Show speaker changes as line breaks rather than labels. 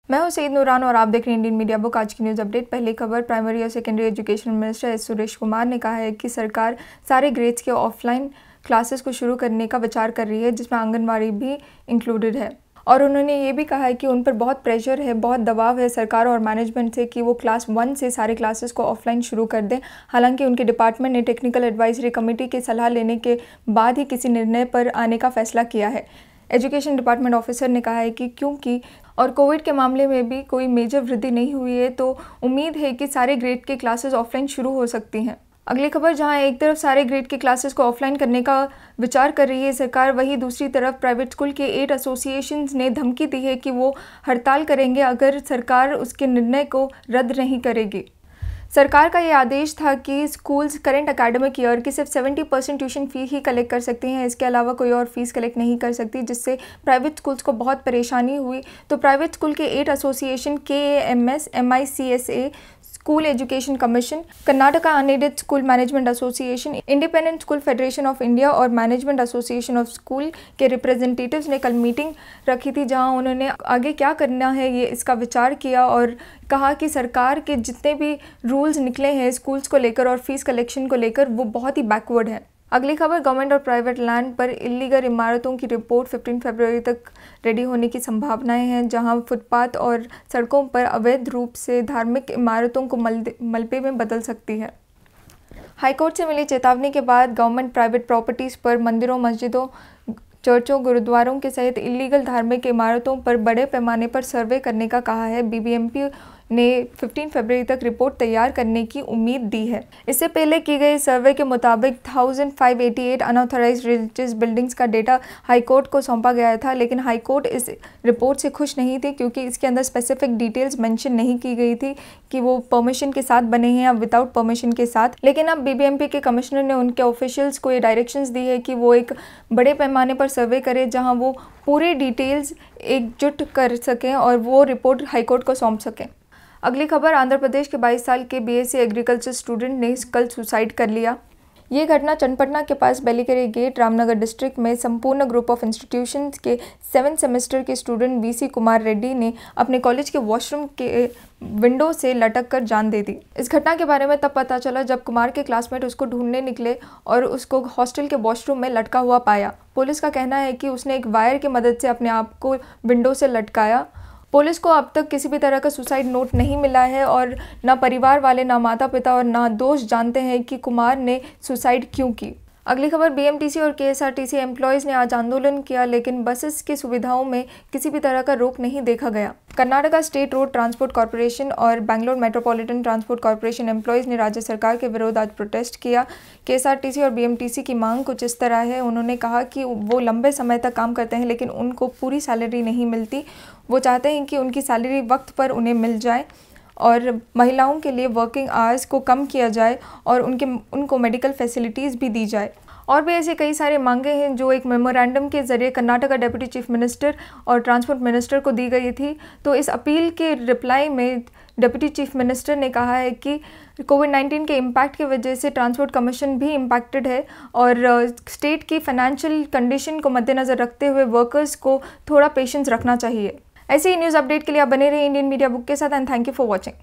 मैं हूं सईद नूरान और आप देख रहे हैं इंडियन मीडिया बुक। आज की न्यूज़ अपडेट। पहली खबर। प्राइमरी और secondary education minister S Suresh Kumar ने कहा है कि सरकार सारे ग्रेड्स के ऑफलाइन क्लासेस को शुरू करने का विचार कर रही है, जिसमें आंगनबाड़ी भी इंक्लूडेड है। और उन्होंने ये भी कहा है कि उन पर बहुत प्रेशर है, बहुत दबाव है सरकार और मैनेजमेंट से कि वो क्लास 1 से सारे क्लासेस को ऑफलाइन शुरू कर दें। हालांकि उनके डिपार्टमेंट ने टेक्निकल एडवाइजरी कमेटी की सलाह लेने के बाद ही किसी निर्णय पर आने का फैसला किया है। एजुकेशन डिपार्टमेंट ऑफिसर ने कहा है कि क्योंकि और कोविड के मामले में भी कोई मेजर वृद्धि नहीं हुई है, तो उम्मीद है कि सारे ग्रेड के क्लासेस ऑफलाइन शुरू हो सकती हैं। अगली खबर। जहां एक तरफ सारे ग्रेड के क्लासेस को ऑफलाइन करने का विचार कर रही है सरकार, वहीं दूसरी तरफ प्राइवेट स्कूल के 8 एसोसिएशंस ने धमकी दी है कि वो हड़ताल करेंगे अगर सरकार उसके निर्णय को रद्द नहीं करेगी। सरकार का ये आदेश था कि स्कूल्स करेंट एकेडमिक ईयर की सिर्फ 70% ट्यूशन फ़ी ही कलेक्ट कर सकती हैं, इसके अलावा कोई और फीस कलेक्ट नहीं कर सकती, जिससे प्राइवेट स्कूल्स को बहुत परेशानी हुई। तो प्राइवेट स्कूल के 8 association KAMS, MICSA, school education commission, Karnataka unaided school management association, independent school federation of India और मैनेजमेंट एसोसिएशन ऑफ स्कूल के रिप्रेजेंटेटिव्स ने कल मीटिंग रखी थी, जहां उन्होंने आगे क्या करना है ये इसका विचार किया और कहा कि सरकार के जितने भी रूल्स निकले हैं स्कूल्स को लेकर और फीस कलेक्शन को लेकर वो बहुत ही बैकवर्ड है। अगली खबर। गवर्नमेंट और प्राइवेट लैंड पर इलीगल इमारतों की रिपोर्ट 15 फरवरी तक रेडी होने की संभावनाएं हैं, जहां फुटपाथ और सड़कों पर अवैध रूप से धार्मिक इमारतों को मलबे में बदल सकती है। हाईकोर्ट से मिली चेतावनी के बाद गवर्नमेंट प्राइवेट प्रॉपर्टीज़ पर मंदिरों, मस्जिदों, चर्चों, गुरुद्वारों के सहित इलीगल धार्मिक इमारतों पर बड़े पैमाने पर सर्वे करने का कहा है। BBMP ने 15 फरवरी तक रिपोर्ट तैयार करने की उम्मीद दी है। इससे पहले की गई सर्वे के मुताबिक 1588 अनऑथराइज्ड रिलीजियस बिल्डिंग्स का डेटा हाईकोर्ट को सौंपा गया था, लेकिन हाईकोर्ट इस रिपोर्ट से खुश नहीं थी क्योंकि इसके अंदर स्पेसिफिक डिटेल्स मेंशन नहीं की गई थी कि वो परमिशन के साथ बने हैं या विदाउट परमिशन के साथ। लेकिन अब BBMP के कमिश्नर ने उनके ऑफिशियल्स को ये डायरेक्शंस दी है कि वो एक बड़े पैमाने पर सर्वे करें, जहाँ वो पूरे डिटेल्स एकजुट कर सकें और वो रिपोर्ट हाईकोर्ट को सौंप सकें। अगली खबर। आंध्र प्रदेश के 22 साल के BSc एग्रीकल्चर स्टूडेंट ने कल सुसाइड कर लिया। ये घटना चन्नपटना के पास बेलीकेरे गेट, रामनगर डिस्ट्रिक्ट में संपूर्ण ग्रुप ऑफ इंस्टीट्यूशंस के 7th सेमेस्टर के स्टूडेंट VC कुमार रेड्डी ने अपने कॉलेज के वॉशरूम के विंडो से लटक कर जान दे दी। इस घटना के बारे में तब पता चला जब कुमार के क्लासमेट उसको ढूंढने निकले और उसको हॉस्टल के वॉशरूम में लटका हुआ पाया। पुलिस का कहना है कि उसने एक वायर की मदद से अपने आप को विंडो से लटकाया। पुलिस को अब तक किसी भी तरह का सुसाइड नोट नहीं मिला है और ना परिवार वाले, ना माता पिता और ना दोस्त जानते हैं कि कुमार ने सुसाइड क्यों की। अगली खबर। BMTC और KSRTC एम्प्लॉयज़ ने आज आंदोलन किया, लेकिन बसेस की सुविधाओं में किसी भी तरह का रोक नहीं देखा गया। Karnataka state road transport corporation और Bangalore metropolitan transport corporation employees ने राज्य सरकार के विरोध आज प्रोटेस्ट किया। KSRTC और BMTC की मांग कुछ इस तरह है। उन्होंने कहा कि वो लंबे समय तक काम करते हैं, लेकिन उनको पूरी सैलरी नहीं मिलती। वो चाहते हैं कि उनकी सैलरी वक्त पर उन्हें मिल जाए और महिलाओं के लिए वर्किंग आवर्स को कम किया जाए और उनको मेडिकल फैसिलिटीज़ भी दी जाए। और भी ऐसे कई सारे मांगे हैं जो एक मेमोरेंडम के ज़रिए कर्नाटका डेप्यूटी चीफ मिनिस्टर और ट्रांसपोर्ट मिनिस्टर को दी गई थी। तो इस अपील के रिप्लाई में डेप्यूटी चीफ मिनिस्टर ने कहा है कि कोविड-19 के इम्पैक्ट की वजह से ट्रांसपोर्ट कमीशन भी इम्पैक्टेड है और स्टेट की फाइनेंशियल कंडीशन को मद्देनज़र रखते हुए वर्कर्स को थोड़ा पेशेंस रखना चाहिए। ऐसे ही न्यूज़ अपडेट के लिए आप बने रहिए इंडियन मीडिया बुक के साथ and thank you for watching.